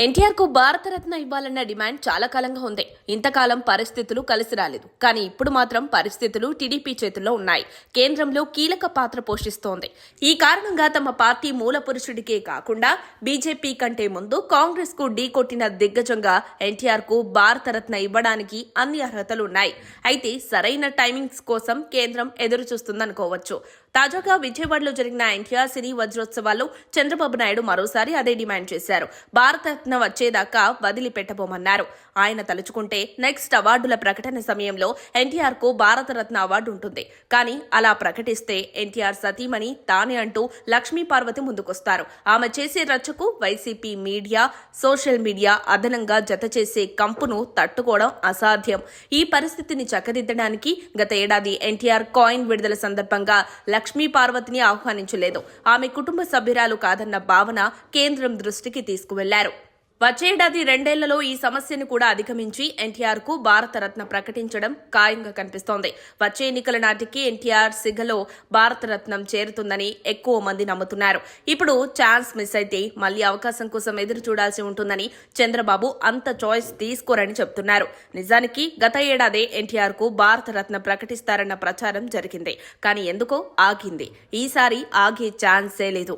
ఎన్టీఆర్ కు భారతరత్న ఇవ్వాలన్న డిమాండ్ చాలా కాలంగా ఉంది. ఇంతకాలం పరిస్థితులు కలిసి రాలేదు. కానీ ఇప్పుడు మాత్రం పరిస్థితులు టీడీపీ చేతుల్లో ఉన్నాయి. కేంద్రంలో కీలక పాత్ర పోషిస్తోంది. ఈ కారణంగా తమ పార్టీ మూల పురుషుడికే కాకుండా బీజేపీ కంటే ముందు కాంగ్రెస్ కు ఢీకొట్టిన దిగ్గజంగా ఎన్టీఆర్ కు భారతరత్న ఇవ్వడానికి అన్ని అర్హతలున్నాయి. అయితే సరైన టైమింగ్స్ కోసం కేంద్రం ఎదురు చూస్తుందనుకోవచ్చు. తాజాగా విజయవాడలో జరిగిన ఎన్టీఆర్ సినీ వజ్రోత్సవాల్లో చంద్రబాబు నాయుడు మరోసారి అదే డిమాండ్ చేశారు. భారతరత్న వచ్చేదాకా వదిలిపెట్టబోమన్నారు. ఆయన తలుచుకుంటే నెక్స్ట్ అవార్డుల ప్రకటన సమయంలో ఎన్టీఆర్ కు భారతరత్న అవార్డు ఉంటుంది. కానీ అలా ప్రకటిస్తే ఎన్టీఆర్ సతీమణి తానే అంటూ లక్ష్మీ పార్వతి ముందుకొస్తారు. ఆమె చేసే రచ్చకు వైసీపీ మీడియా, సోషల్ మీడియా అదనంగా జత చేసే కంపును తట్టుకోవడం అసాధ్యం. ఈ పరిస్థితిని చక్కదిద్దడానికి గత ఏడాది ఎన్టీఆర్ కాయిన్ విడుదల సందర్భంగా లక్ష్మీ పార్వతిని ఆహ్వానించలేదు. ఆమె కుటుంబ సభ్యురాలు కాదన్న భావన కేంద్రం దృష్టికి తీసుకువెళ్లారు. వచ్చేడాది 2 ఏళ్లలో ఈ సమస్యను కూడా అధిగమించి ఎన్టీఆర్ కు భారతరత్న ప్రకటించడం ఖాయంగా కనిపిస్తోంది. వచ్చే ఎన్నికల నాటికి ఎన్టీఆర్ సిగలో భారతరత్నం చేరుతుందని ఎక్కువ మంది నమ్ముతున్నారు. ఇప్పుడు ఛాన్స్ మిస్ అయితే మళ్లీ అవకాశం కోసం ఎదురు చూడాల్సి ఉంటుందని చంద్రబాబు అంత చాయిస్ తీసుకోరని చెబుతున్నారు. నిజానికి గత ఏడాదే ఎన్టీఆర్ కు భారతరత్న ప్రకటిస్తారన్న ప్రచారం జరిగింది. కానీ ఎందుకో ఆగింది. ఈసారి ఆగే ఛాన్సే లేదు.